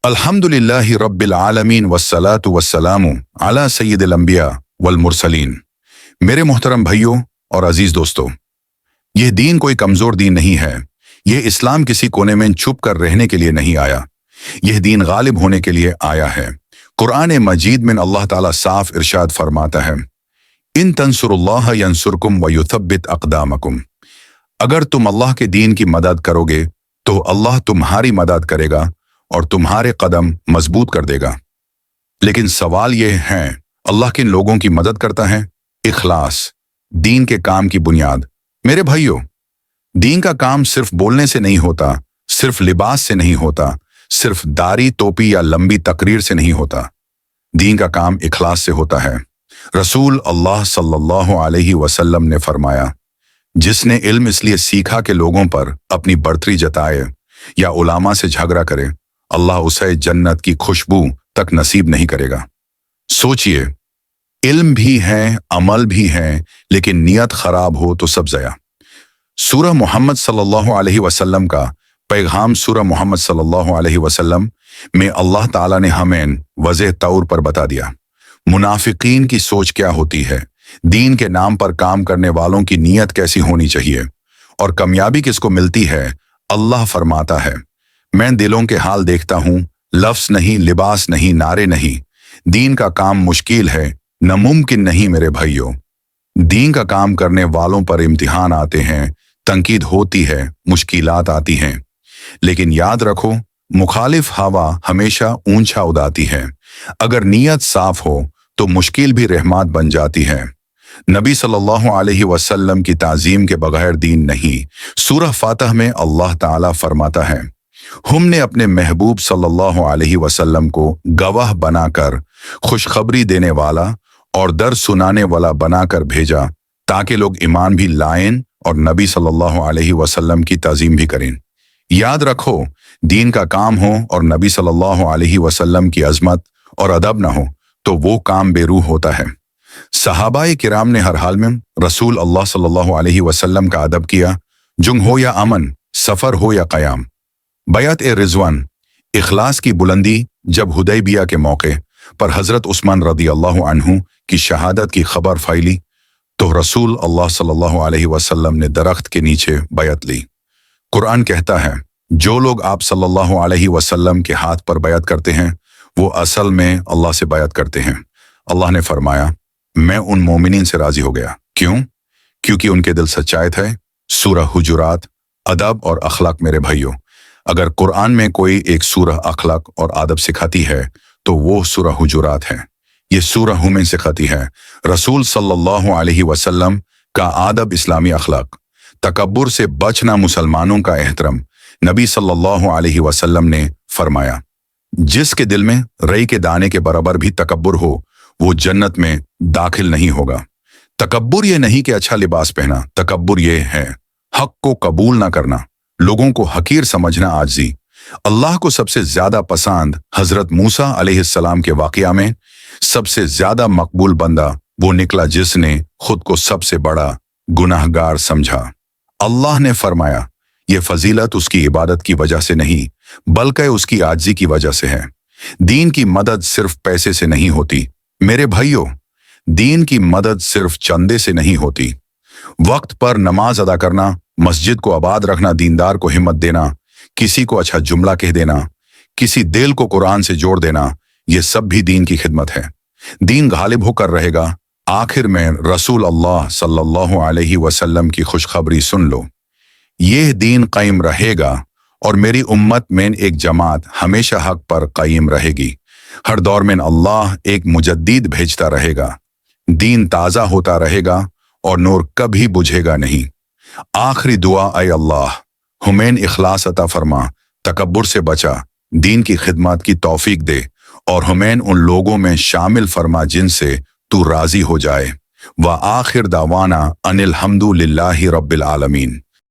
الحمدللہ رب العالمین والصلاة والسلام علی سید الانبیاء والمرسلین۔ میرے محترم بھائیوں اور عزیز دوستو، یہ دین کوئی کمزور دین نہیں ہے۔ یہ اسلام کسی کونے میں چھپ کر رہنے کے لیے نہیں آیا، یہ دین غالب ہونے کے لیے آیا ہے۔ قرآن مجید میں اللہ تعالیٰ صاف ارشاد فرماتا ہے، ان تنصر اللہ ینصرکم ویثبت اقدامکم۔ اگر تم اللہ کے دین کی مدد کرو گے تو اللہ تمہاری مدد کرے گا اور تمہارے قدم مضبوط کر دے گا۔ لیکن سوال یہ ہے، اللہ کن لوگوں کی مدد کرتا ہے؟ اخلاص، دین کے کام کی بنیاد۔ میرے بھائیوں، دین کا کام صرف بولنے سے نہیں ہوتا، صرف لباس سے نہیں ہوتا، صرف داڑھی ٹوپی یا لمبی تقریر سے نہیں ہوتا۔ دین کا کام اخلاص سے ہوتا ہے۔ رسول اللہ صلی اللہ علیہ وسلم نے فرمایا، جس نے علم اس لیے سیکھا کہ لوگوں پر اپنی برتری جتائے یا علماء سے جھگڑا کرے، اللہ اسے جنت کی خوشبو تک نصیب نہیں کرے گا۔ سوچئے، علم بھی ہے، عمل بھی ہے، لیکن نیت خراب ہو تو سب ضیاء۔ سورہ محمد صلی اللہ علیہ وسلم کا پیغام سورہ محمد صلی اللہ علیہ وسلم میں اللہ تعالیٰ نے ہمیں واضح طور پر بتا دیا منافقین کی سوچ کیا ہوتی ہے، دین کے نام پر کام کرنے والوں کی نیت کیسی ہونی چاہیے، اور کامیابی کس کو ملتی ہے۔ اللہ فرماتا ہے، میں دلوں کے حال دیکھتا ہوں، لفظ نہیں، لباس نہیں، نعرے نہیں۔ دین کا کام مشکل ہے، ناممکن نہیں میرے بھائیوں۔ دین کا کام کرنے والوں پر امتحان آتے ہیں، تنقید ہوتی ہے، مشکلات آتی ہیں، لیکن یاد رکھو، مخالف ہوا ہمیشہ اونچا اڑاتی ہے۔ اگر نیت صاف ہو تو مشکل بھی رحمت بن جاتی ہے۔ نبی صلی اللہ علیہ وسلم کی تعظیم کے بغیر دین نہیں۔ سورہ فاتح میں اللہ تعالیٰ فرماتا ہے، ہم نے اپنے محبوب صلی اللہ علیہ وسلم کو گواہ بنا کر خوشخبری دینے والا اور درد سنانے والا بنا کر بھیجا تاکہ لوگ ایمان بھی لائیں اور نبی صلی اللہ علیہ وسلم کی تعظیم بھی کریں۔ یاد رکھو، دین کا کام ہو اور نبی صلی اللہ علیہ وسلم کی عظمت اور ادب نہ ہو تو وہ کام بے روح ہوتا ہے۔ صحابہ کرام نے ہر حال میں رسول اللہ صلی اللہ علیہ وسلم کا ادب کیا، جنگ ہو یا امن، سفر ہو یا قیام۔ بیعت رضوان، اخلاص کی بلندی۔ جب حدیبیہ کے موقع پر حضرت عثمان رضی اللہ عنہ کی شہادت کی خبر پھیلی تو رسول اللہ صلی اللہ علیہ وسلم نے درخت کے نیچے بیعت لی۔ قرآن کہتا ہے، جو لوگ آپ صلی اللہ علیہ وسلم کے ہاتھ پر بیعت کرتے ہیں وہ اصل میں اللہ سے بیعت کرتے ہیں۔ اللہ نے فرمایا، میں ان مومنین سے راضی ہو گیا۔ کیوں؟ کیونکہ ان کے دل سچائے تھے۔ سورہ حجرات، ادب اور اخلاق۔ میرے بھائیوں، اگر قرآن میں کوئی ایک سورہ اخلاق اور ادب سکھاتی ہے تو وہ سورہ حجرات ہے۔ یہ سورہ ہمیں سکھاتی ہے رسول صلی اللہ علیہ وسلم کا ادب، اسلامی اخلاق، تکبر سے بچنا، مسلمانوں کا احترام۔ نبی صلی اللہ علیہ وسلم نے فرمایا، جس کے دل میں رئی کے دانے کے برابر بھی تکبر ہو وہ جنت میں داخل نہیں ہوگا۔ تکبر یہ نہیں کہ اچھا لباس پہنا، تکبر یہ ہے حق کو قبول نہ کرنا، لوگوں کو حقیر سمجھنا، عاجزی۔ اللہ کو سب سے زیادہ پسند حضرت موسیٰ علیہ السلام کے واقعہ میں سب سے زیادہ مقبول بندہ وہ نکلا جس نے خود کو سب سے بڑا گناہگار سمجھا۔ اللہ نے فرمایا، یہ فضیلت اس کی عبادت کی وجہ سے نہیں بلکہ اس کی عاجزی کی وجہ سے ہے۔ دین کی مدد صرف پیسے سے نہیں ہوتی میرے بھائیوں، دین کی مدد صرف چندے سے نہیں ہوتی۔ وقت پر نماز ادا کرنا، مسجد کو آباد رکھنا، دیندار کو ہمت دینا، کسی کو اچھا جملہ کہہ دینا، کسی دل کو قرآن سے جوڑ دینا، یہ سب بھی دین کی خدمت ہے۔ دین غالب ہو کر رہے گا۔ آخر میں رسول اللہ صلی اللہ علیہ وسلم کی خوشخبری سن لو، یہ دین قائم رہے گا اور میری امت میں ایک جماعت ہمیشہ حق پر قائم رہے گی۔ ہر دور میں اللہ ایک مجدد بھیجتا رہے گا، دین تازہ ہوتا رہے گا اور نور کبھی بجھے گا نہیں۔ آخری دعا، اے اللہ ہمیں اخلاص عطا فرما، تکبر سے بچا، دین کی خدمت کی توفیق دے اور ہمیں ان لوگوں میں شامل فرما جن سے تو راضی ہو جائے۔ وآخر دعوانا ان الحمد للہ رب العالمین۔